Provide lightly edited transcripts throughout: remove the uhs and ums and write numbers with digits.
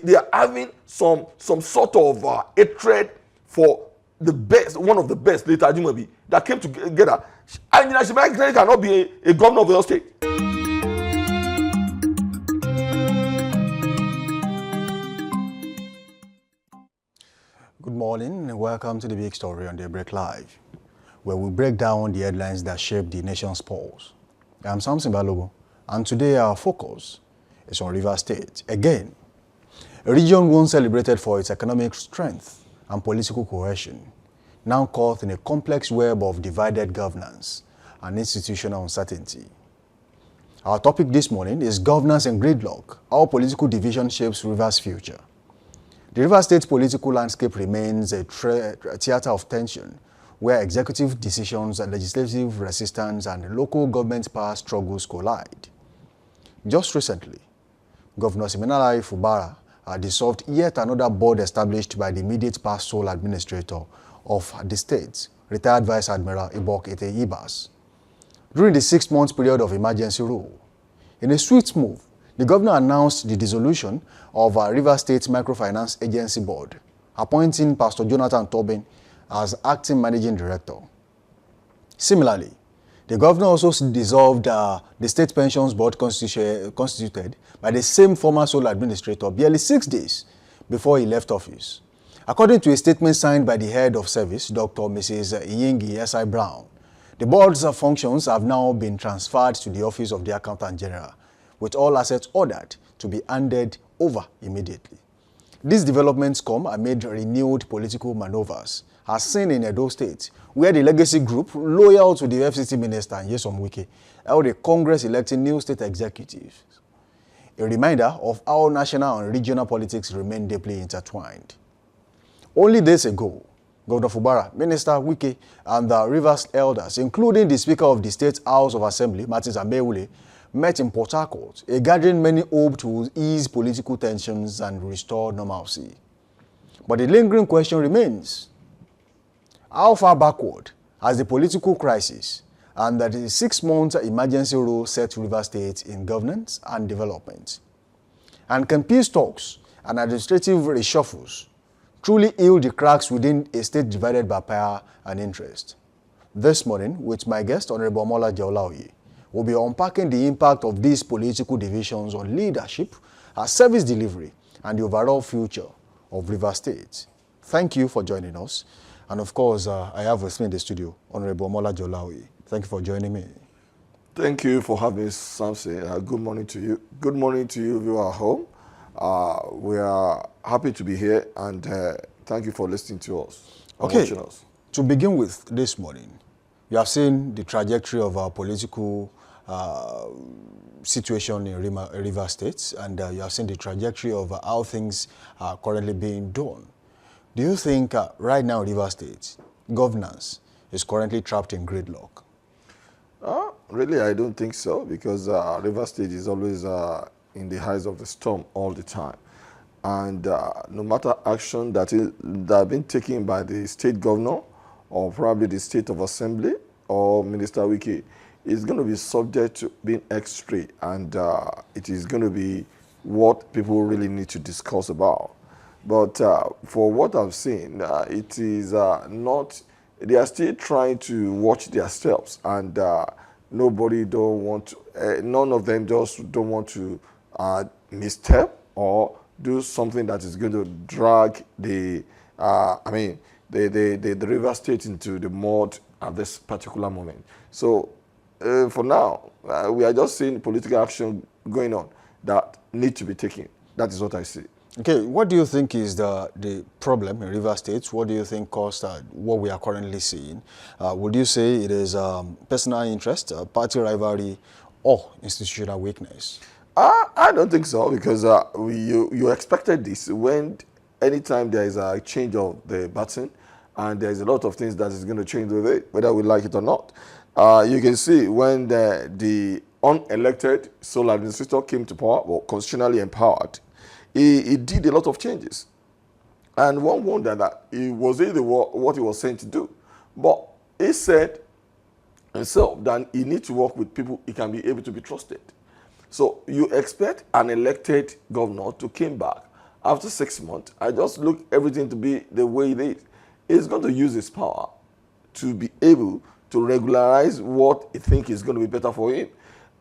they are having some sort of hatred for the best, one of the best, later Ajumobi, that came together. And Shimai cannot be a governor of your state. Good morning and welcome to the big story on Daybreak Live, where we break down the headlines that shape the nation's pulse. I'm Samson Balogo, and today our focus is on Rivers State. Again, a region once celebrated for its economic strength and political cohesion, now caught in a complex web of divided governance and institutional uncertainty. Our topic this morning is governance and gridlock, how political division shapes Rivers' future. The Rivers State political landscape remains a theater of tension, where executive decisions, legislative resistance, and local government power struggles collide. Just recently, Governor Siminalayi Fubara dissolved yet another board established by the immediate past sole administrator of the state, retired Vice Admiral Ibok Ete Ibas, during the 6-month period of emergency rule. In a swift move, the governor announced the dissolution of Rivers State Microfinance Agency Board, appointing Pastor Jonathan Tobin as acting managing director. Similarly, the governor also dissolved the State Pensions Board constituted by the same former sole administrator barely 6 days before he left office. According to a statement signed by the head of service, Dr. Mrs. Iyingi S.I. Brown, the board's functions have now been transferred to the Office of the Accountant General, with all assets ordered to be handed over immediately. These developments come amid renewed political maneuvers, as seen in Edo State, where the legacy group, loyal to the FCT minister Nyesom Wike, held a Congress electing new state executives. A reminder of how national and regional politics remain deeply intertwined. Only days ago, Governor Fubara, Minister Wike, and the Rivers elders, including the Speaker of the State House of Assembly, Martins Ameule, met in Port Harcourt, a gathering many hoped to ease political tensions and restore normalcy. But the lingering question remains: how far backward has the political crisis and the 6-month emergency rule set Rivers State in governance and development? And can peace talks and administrative reshuffles truly heal the cracks within a state divided by power and interest? This morning, with my guest, Honorable Mola Jaolaoye, we'll be unpacking the impact of these political divisions on leadership, service delivery, and the overall future of Rivers State. Thank you for joining us. And of course, I have with me in the studio, Honorable Mola Jaolaoye. Thank you for joining me. Thank you for having me, Samson. Good morning to you. Good morning to you, viewer at home. We are happy to be here, and thank you for listening to us and watching us. To begin with this morning, you have seen the trajectory of our political situation in Rivers State, and you have seen the trajectory of how things are currently being done. Do you think right now Rivers State governance is currently trapped in gridlock? Really, I don't think so, because Rivers State is always in the eyes of the storm all the time. And no matter action that have been taken by the state governor or probably the state of assembly or Minister Wike, is going to be subject to being X-ray, and it is going to be what people really need to discuss about. But for what I've seen, it is not, they are still trying to watch their steps, and nobody don't want to, none of them just don't want to misstep or do something that is going to drag the, the Rivers State into the mud at this particular moment. So for now, we are just seeing political action going on that need to be taken. That is what I see. Okay, what do you think is the problem in Rivers State? What do you think caused what we are currently seeing? Would you say it is personal interest, party rivalry, or institutional weakness? I don't think so, because you expected this when anytime there is a change of the button, and there is a lot of things that is going to change with it, whether we like it or not. You can see when the unelected sole administrator came to power, or constitutionally empowered, he did a lot of changes. And one wondered that he was really what he was sent to do. But he said himself that he needs to work with people he can be able to be trusted. So you expect an elected governor to come back after 6 months, I just look everything to be the way it is. He's going to use his power to be able to regularize what he thinks is going to be better for him.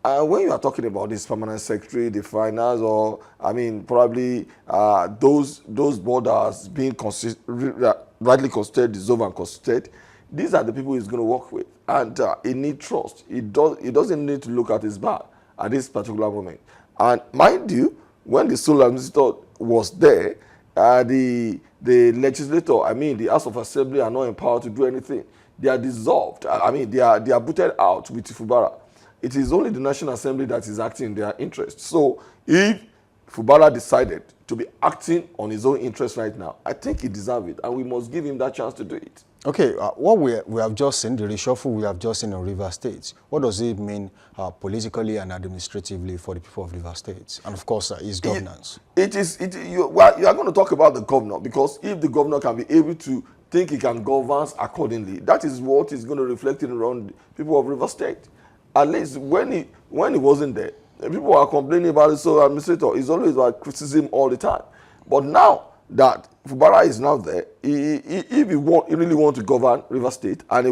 And when you are talking about this permanent secretary, the finance, or I mean, probably those borders being rightly constituted, dissolved and constituted, these are the people he's going to work with, and he needs trust. He doesn't need to look at his back at this particular moment. And mind you, when the sole administrator was there, the legislator, I mean, the House of Assembly are not empowered to do anything. They are dissolved. I mean, they are booted out with Fubara. It is only the National Assembly that is acting in their interest. So if Fubara decided to be acting on his own interest right now, I think he deserves it, and we must give him that chance to do it. Okay, what we have just seen, the reshuffle we have just seen in Rivers State, what does it mean politically and administratively for the people of Rivers State? And of course, its governance. You are going to talk about the governor, because if the governor can be able to think he can govern accordingly, that is what is going to reflect around people of Rivers State. At least when he wasn't there, people are complaining about it. So administrator is always about criticism all the time. But now that Fubara is now there, if he really want to govern Rivers State, and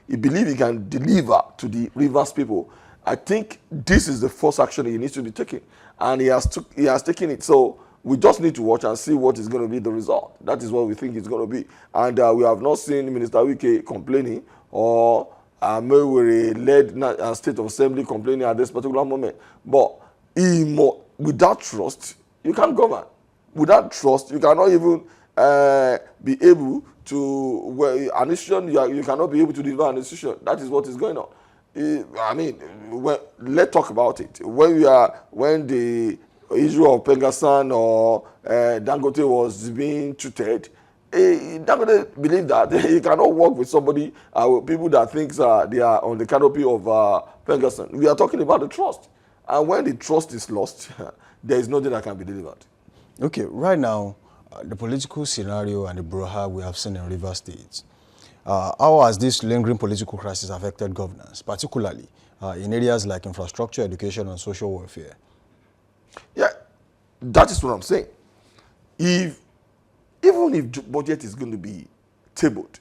he believe he can deliver to the Rivers people, I think this is the first action he needs to be taking, and he has taken it. So we just need to watch and see what is going to be the result. That is what we think it's going to be. And we have not seen Minister Wike complaining, or led State of Assembly complaining at this particular moment. But without trust, you can't govern. Without trust, you cannot even be able to, an decision, you cannot be able to deliver an decision. That is what is going on. I mean, let's talk about it. When the issue of Pengasan or Dangote was being treated, Dangote believe that he cannot work with somebody, people that thinks they are on the canopy of Pengasan. We are talking about the trust. And when the trust is lost, there is nothing that can be delivered. Okay, right now, the political scenario and the brouhaha we have seen in Rivers State, how has this lingering political crisis affected governance, particularly in areas like infrastructure, education, and social welfare? Yeah, that is what I'm saying. Even if budget is going to be tabled,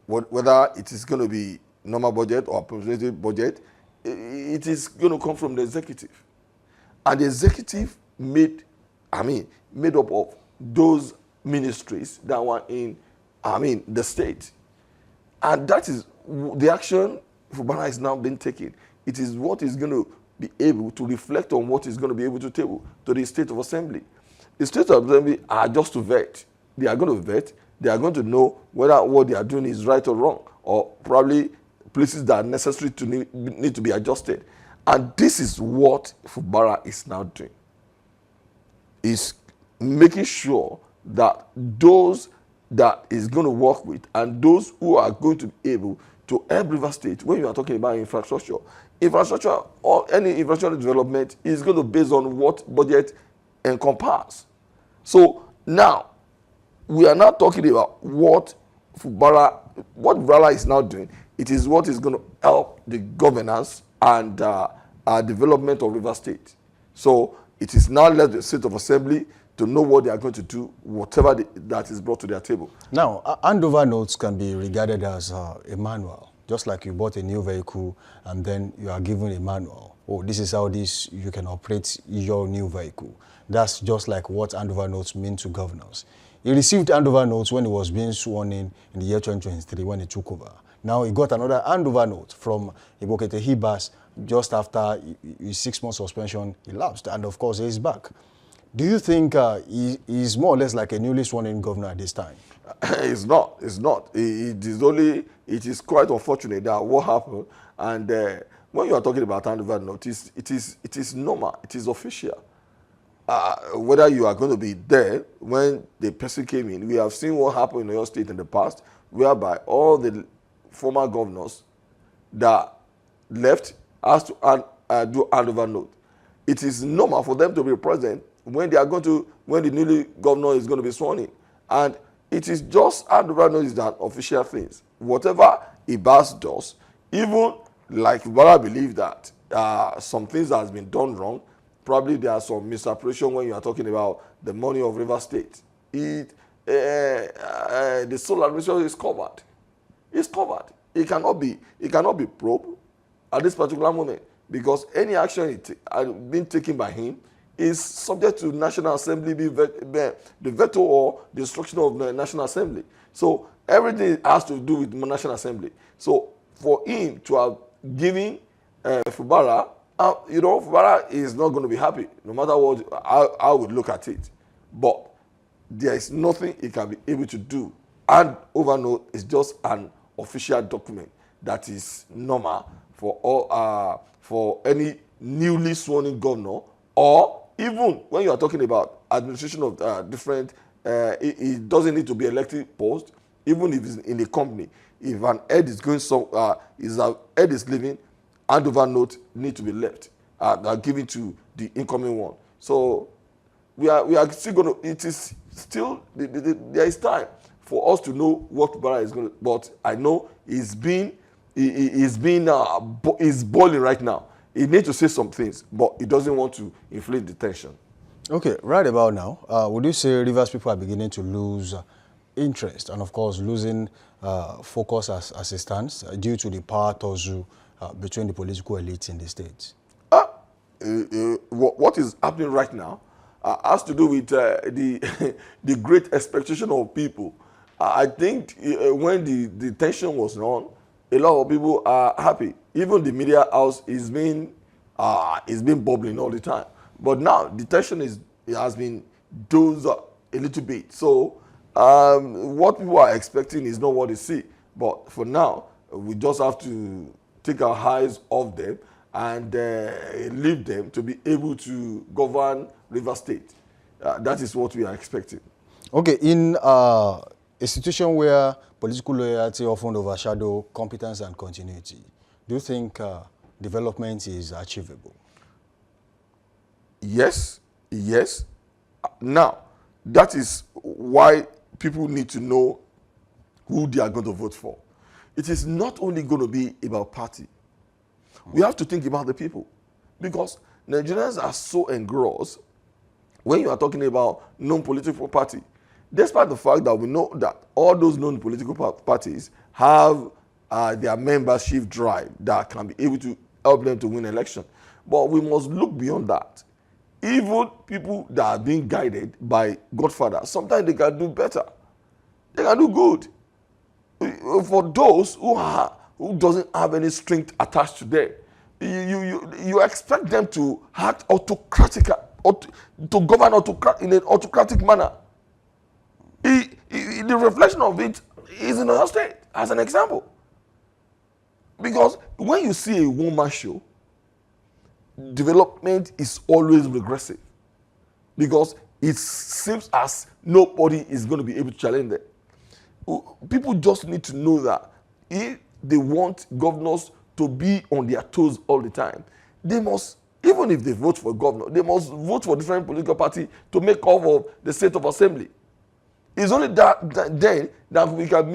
whether it is going to be normal budget or appropriated budget, it is going to come from the executive. And the executive made up of those ministries that were in, the state. And that is the action Fubara is now being taken. It is what is going to be able to reflect on what is going to be able to table to the State of Assembly. The State of Assembly are just to vet. They are going to vet. They are going to know whether what they are doing is right or wrong, or probably places that are necessary to need to be adjusted. And this is what Fubara is now doing. Is making sure that those that is going to work with, and those who are going to be able to help Rivers State, when you are talking about infrastructure or any infrastructure development is going to be based on what budget encompass. So now we are not talking about what Fubara is now doing. It is what is going to help the governance and development of Rivers State. So it is now left the State of Assembly to know what they are going to do, whatever that is brought to their table. Now, handover notes can be regarded as a manual, just like you bought a new vehicle and then you are given a manual. Oh, this is how you can operate your new vehicle. That's just like what handover notes mean to governors. He received handover notes when he was being sworn in the year 2023 when he took over. Now he got another handover note from Ibokete Hibas just after his 6-month suspension elapsed, and of course he's back. Do you think he's more or less like a newly sworn-in governor at this time? It's not. It is quite unfortunate that what happened. And when you are talking about handover notice, it is normal. It is official. Whether you are going to be there when the person came in, we have seen what happened in your state in the past, whereby all the former governors that left has to do handover note. It is normal for them to be present when the newly governor is going to be sworn in. And it is just handover note is an official thing. Whatever Ibas does, even like Ibara believe that some things has been done wrong, probably there are some misappropriation when you are talking about the money of River State. The sole administration is covered. It's covered. It cannot be probed at this particular moment because any action being taken by him is subject to National Assembly the veto or the instruction of the National Assembly. So everything has to do with the National Assembly. So for him to have given Fubara, Fubara is not going to be happy no matter what I would look at it. But there is nothing he can be able to do. And overnote is just an official document that is normal for any newly sworn in governor, or even when you are talking about administration of different, it doesn't need to be elected post, even if it's in a company. If an head is going head is leaving, handover note need to be left, given to the incoming one. So we are still going to, it is still, there is time for us to know what Bara is going to, but I know he's boiling right now. He needs to say some things, but he doesn't want to inflate the tension. Okay, right about now, would you say Rivers people are beginning to lose interest and, of course, losing focus as it stands due to the power tussle between the political elites in the state? What is happening right now has to do with the great expectation of people. I think when the tension was on, a lot of people are happy. Even the media house is being bubbling all the time. But now the tension has been dosed a little bit. So what people are expecting is not what they see. But for now, we just have to take our eyes off them and leave them to be able to govern River State. That is what we are expecting. Okay, in a situation where political loyalty often overshadow competence and continuity, do you think development is achievable? Yes. Now, that is why people need to know who they are going to vote for. It is not only going to be about party. We have to think about the people, because Nigerians are so engrossed when you are talking about non-political party, despite the fact that we know that all those non-political parties have their membership drive that can be able to help them to win election. But we must look beyond that. Even people that are being guided by Godfather, sometimes they can do better. They can do good. For those who doesn't have any strength attached to them, you expect them to act autocratic, or to govern in an autocratic manner. The reflection of it is in our state, as an example. Because when you see a one-man show, development is always regressive, because it seems as nobody is going to be able to challenge them. People just need to know that if they want governors to be on their toes all the time, they must, even if they vote for a governor, they must vote for different political party to make up of the state of assembly. It's only then that we can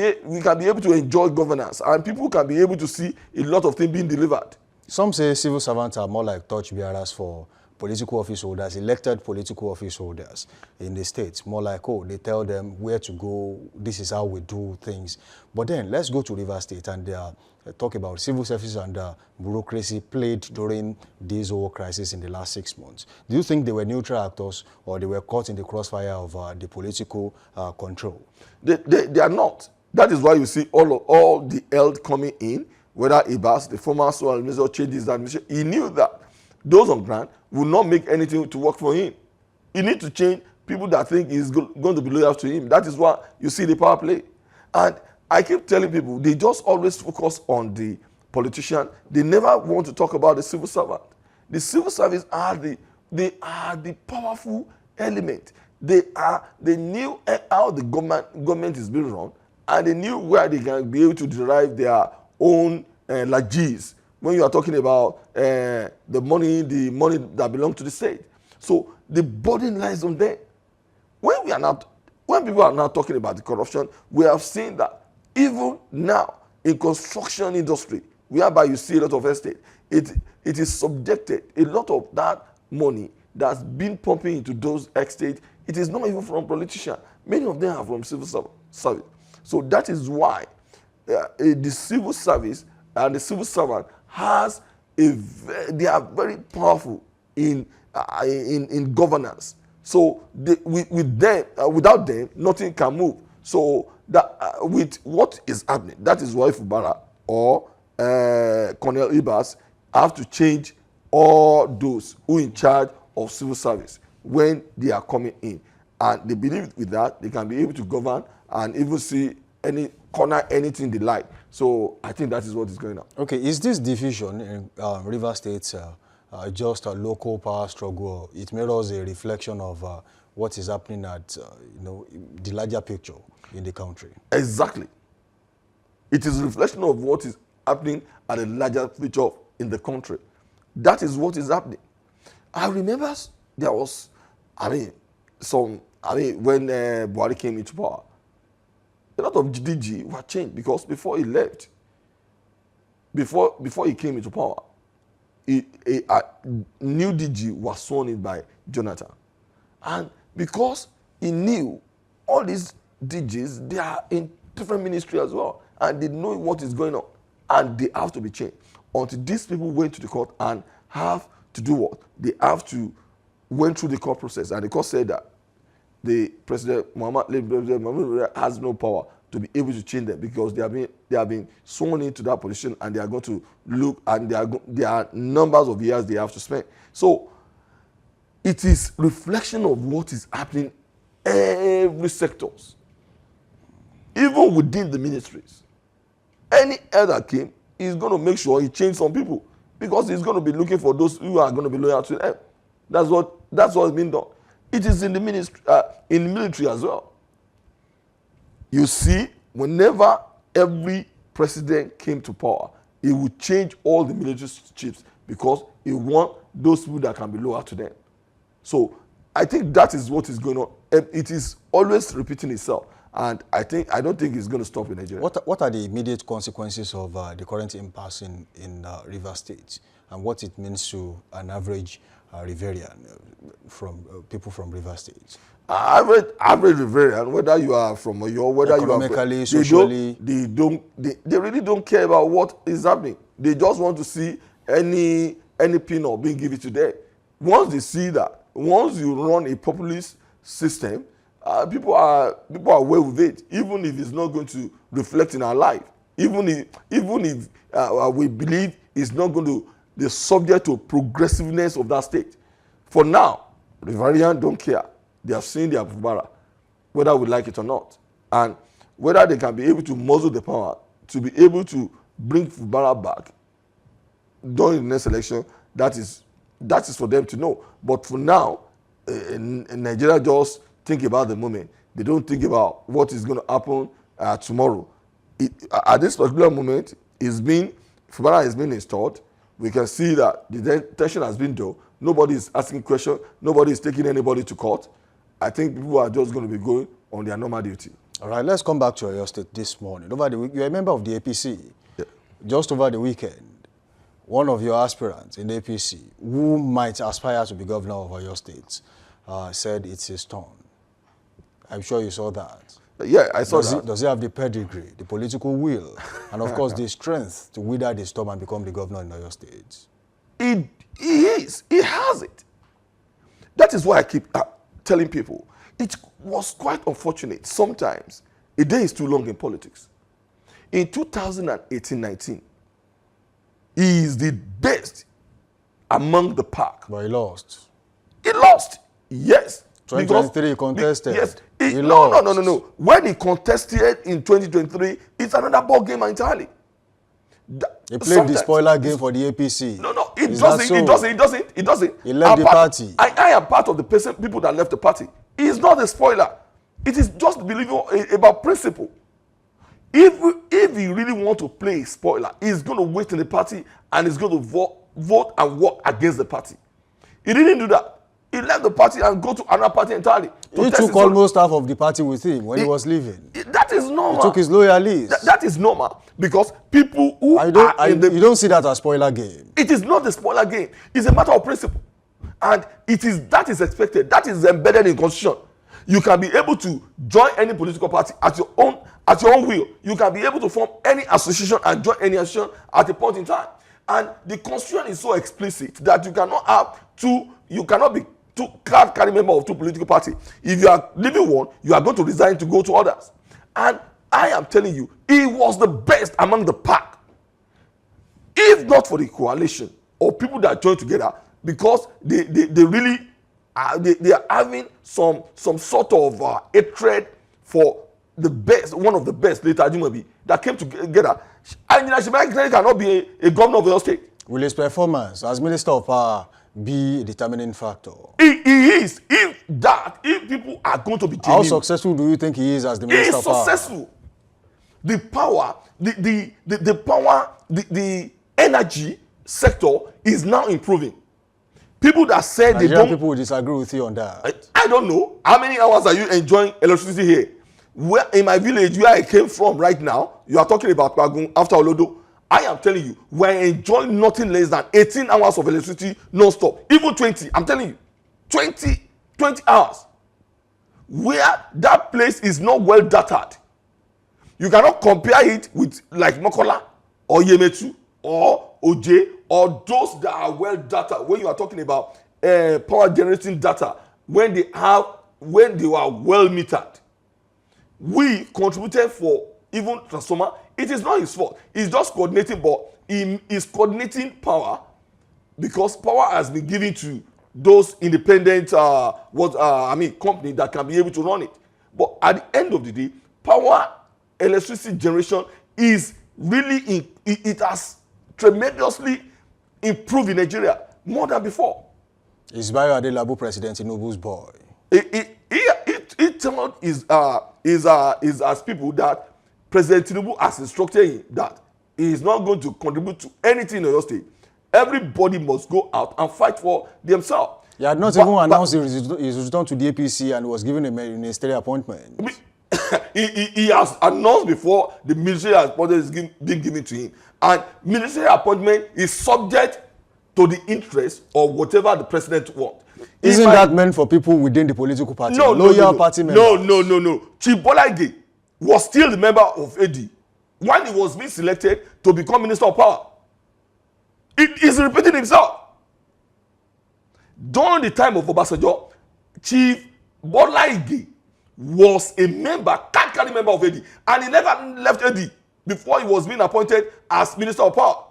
be able to enjoy governance, and people can be able to see a lot of things being delivered. Some say civil servants are more like torch bearers for political office holders, elected political office holders in the states. More like, oh, they tell them where to go, this is how we do things. But then let's go to River State and talk about civil service and bureaucracy played during this whole crisis in the last 6 months. Do you think they were neutral actors, or they were caught in the crossfire of the political control? They are not. That is why you see all the held coming in, whether Ibas, the former Sole Administrator, changes the administration. He knew that those on ground will not make anything to work for him. He needs to change people that think he's going to be loyal to him. That is why you see the power play. And I keep telling people, they just always focus on the politician. They never want to talk about the civil servant. The civil service are the powerful element. They knew how the government is being run, and they knew where they can be able to derive their own largesse. When you are talking about the money that belongs to the state. So the burden lies on them. When people are now talking about the corruption, we have seen that even now in construction industry, whereby you see a lot of estate, it is subjected, a lot of that money that's been pumping into those estates, it is not even from politicians. Many of them are from civil service. So that is why the civil service and the civil servant has they are very powerful in governance. So with them, without them, nothing can move. So that with what is happening, that is why Fubara or Colonel Ibas have to change all those who in charge of civil service when they are coming in, and they believe with that they can be able to govern and even see any corner anything they like. So I think that is what is going on. Okay, is this division in River State just a local power struggle? It mirrors a reflection of what is happening at the larger picture in the country. Exactly. It is a reflection of what is happening at a larger picture in the country. That is what is happening. I remember there was, when Buhari came into power, a lot of GDG were changed because before he left, before he came into power, a new DG was sworn in by Jonathan. And because he knew all these DGs, they are in different ministry as well, and they know what is going on, and they have to be changed. Until these people went to the court and have to do what? They have to went through the court process, and the court said that the President Muhammad has no power to be able to change them because they have been sworn into that position, and they are going to look, and there are numbers of years they have to spend. So it is reflection of what is happening every sectors, even within the ministries. Any elder came, he's going to make sure he change some people because he's going to be looking for those who are going to be loyal to them. That's what's been done. It is in the ministry, in the military as well. You see, whenever every president came to power, he would change all the military chiefs because he wants those people that can be loyal to them. So I think that is what is going on. It is always repeating itself, and I don't think it's going to stop in Nigeria. What are the immediate consequences of the current impasse in River State, and what it means to an average Riverian from people from River State? Average Riverian, whether you are from Oyo, whether economically, you are socially, they really don't care about what is happening. They just want to see any peanut being given to them. Once they see that, once you run a populist system, people are aware with it, even if it's not going to reflect in our life, even if we believe it's not going to be subject to progressiveness of that state. For now, Riverians don't care. They have seen their Fubara, whether we like it or not, and whether they can be able to muzzle the power to be able to bring Fubara back during the next election. That is for them to know. But for now, in Nigeria just think about the moment. They don't think about what is going to happen tomorrow. At this particular moment, Fubara has been installed. We can see that the detention has been done. Nobody is asking questions. Nobody is taking anybody to court. I think people are just going to be going on their normal duty. All right, let's come back to your state this morning. Over the week, you're a member of the APC. Yeah. Just over the weekend, one of your aspirants in the APC, who might aspire to be governor of Oyo State, said it's his turn. I'm sure you saw that. Yeah, I saw that. Does he have the pedigree, the political will, and of course the strength to wither the storm and become the governor in Oyo State? He is. He has it. That is why I keep telling people, it was quite unfortunate. Sometimes a day is too long in politics. In 2018-19, he is the best among the pack. But he lost. He lost, yes. 2023 contested. Yes. He lost. No. When he contested in 2023, it's another ball game entirely. He played the spoiler game for the APC. No, it doesn't. He left the party. I am part of the people that left the party. He is not a spoiler. It is just believing about principle. If he really want to play a spoiler, he's going to wait in the party and he's going to vote and work against the party. He didn't do that. He left the party and go to another party entirely. He took almost half of the party with him when he was leaving. That is normal. He took his loyalists. That is normal because people who you don't see that as spoiler game. It is not a spoiler game. It's a matter of principle. And that is expected. That is embedded in constitution. You can be able to join any political party at your own will. You can be able to form any association and join any association at a point in time. And the constitution is so explicit that you cannot be two card-carrying member of two political parties. If you are leaving one, you are going to resign to go to others. And I am telling you, he was the best among the pack. If not for the coalition or people that join together, because they really they are having some sort of hatred for the best, one of the best, later Ajimabi, that came together. And Shimai cannot be a governor of your state. Will his performance as Minister of Power be a determining factor? He is. If people are going to be genuine. How successful do you think he is as the Minister of Power? He is successful. The power, the energy sector is now improving. People that said they don't. People will disagree with you on that. I don't know. How many hours are you enjoying electricity here? Where in my village where I came from right now, you are talking about Pagun after Olodo. I am telling you, we're enjoying nothing less than 18 hours of electricity non-stop. Even 20. I'm telling you, 20 hours. Where that place is not well dataed. You cannot compare it with like Mokola or Yemetu or Oje or those that are well data when you are talking about power generating data when they were well metered. We contributed for even transformer. It is not his fault. He's just coordinating, but he is coordinating power because power has been given to those independent company that can be able to run it. But at the end of the day, power electricity generation is really it has tremendously improved in Nigeria more than before. Is Bayo Adelabu President Tinubu's boy? He told his as people that President Tinubu has instructed him that he is not going to contribute to anything in your state. Everybody must go out and fight for themselves. He had not even announced his return to the APC and was given a ministerial appointment. He has announced before the ministerial appointment is being given to him. And ministerial appointment is subject to the interest of whatever the president wants. Isn't that meant for people within the political party? No. Party members? No. Chief Bolage was still the member of AD when he was being selected to become Minister of Power. It is repeating himself. During the time of Obasanjo, Chief Bolage was a carry member of AD, and he never left AD before he was being appointed as Minister of Power.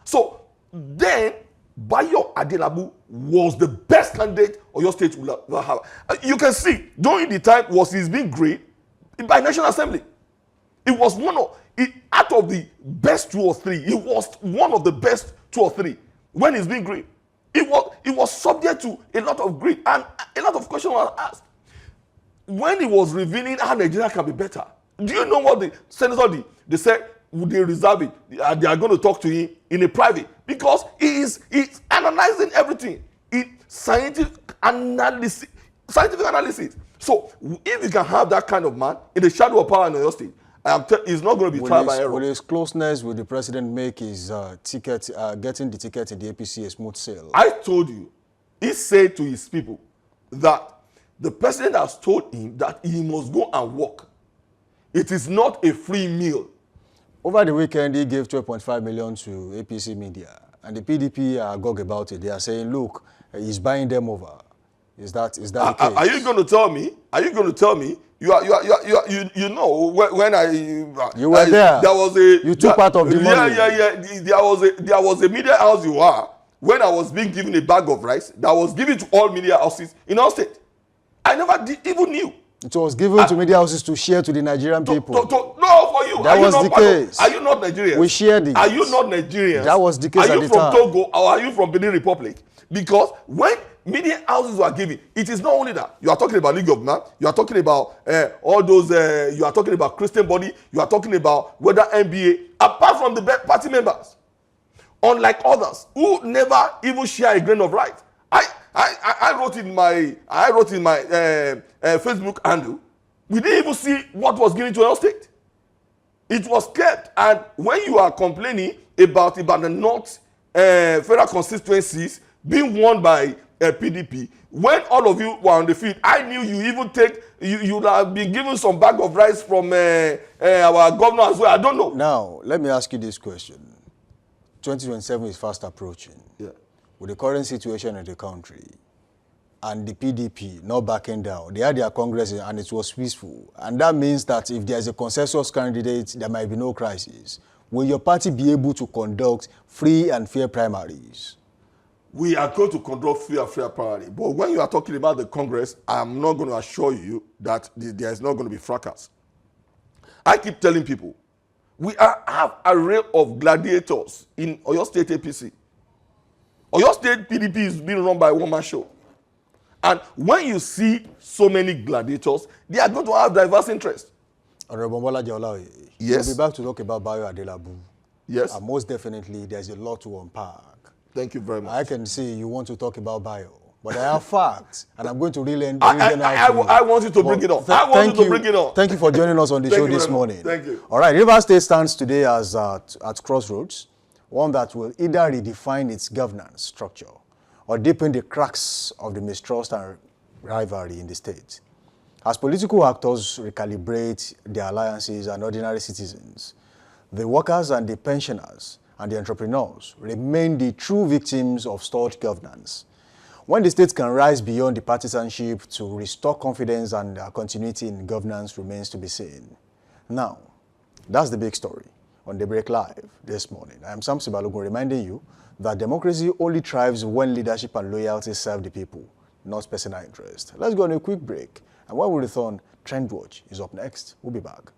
So then, Bayo Adelabu was the best candidate Oyo State will have. You can see, during the time he's being great by National Assembly. It was out of the best 2 or 3, it was one of the best 2 or 3 when he's being great. It was subject to a lot of greed and a lot of questions were asked. When he was revealing how Nigeria can be better, do you know what the senator did? They said, would they reserve it? They are going to talk to him in a private because he's analyzing everything in scientific analysis. So if you can have that kind of man in the shadow of power in your state, he's not going to be tried by error. Will his closeness with the president make his getting the ticket in the APC a smooth sail? I told you, he said to his people that the president has told him that he must go and work. It is not a free meal. Over the weekend, he gave 12.5 million to APC media, and the PDP are gog about it. They are saying, "Look, he's buying them over." Is that the case? Are you going to tell me? Are you going to tell me? You know when you were there. There was you took part of the money. Yeah. There was a media house you are when I was being given a bag of rice that was given to all media houses in our state. I never even knew. It was given to media houses to share to the Nigerian people. No, for you. That was the case. Are you not Nigerian? We shared it. Are you not Nigerians? That was the case at the time. Are you from Togo or are you from Benin Republic? Because when media houses were given, it is not only that. You are talking about League of Man. You are talking about all those. You are talking about Christian body. You are talking about whether NBA. Apart from the party members, unlike others who never even share a grain of rice. I wrote in my Facebook handle, we didn't even see what was given to our state. It was kept, and when you are complaining about the North federal constituencies being won by PDP. When all of you were on the field, I knew you even you would have been given some bag of rice from our governor as well. I don't know. Now, let me ask you this question. 2027 is fast approaching. Yeah. With the current situation in the country and the PDP not backing down, they had their Congress and it was peaceful. And that means that if there's a consensus candidate, there might be no crisis. Will your party be able to conduct free and fair primaries? We are going to conduct free and fair primary. But when you are talking about the Congress, I'm not going to assure you that there is not going to be fracas. I keep telling people, we have a array of gladiators in Oyo State APC. Oyo State PDP is being run by a one-man show. And when you see so many gladiators, they are going to have diverse interests. Honorable Mola Jaolawe, yes. We'll be back to talk about Bayo Adelabu. Yes. And most definitely, there's a lot to unpack. Thank you very much. I can see you want to talk about Bayo, but I have facts, and I'm going to really I want you to bring it on. I want you to bring it on. Thank you for joining us on the show this morning. Thank you. All right, Rivers State stands today as at Crossroads, one that will either redefine its governance structure or deepen the cracks of the mistrust and rivalry in the state. As political actors recalibrate their alliances and ordinary citizens, the workers and the pensioners and the entrepreneurs remain the true victims of stalled governance. When the state can rise beyond the partisanship to restore confidence and continuity in governance remains to be seen. Now, that's the big story on Daybreak Live this morning. I am Sam Sibalogun reminding you that democracy only thrives when leadership and loyalty serve the people, not personal interest. Let's go on a quick break. And when we return, Trend Watch is up next. We'll be back.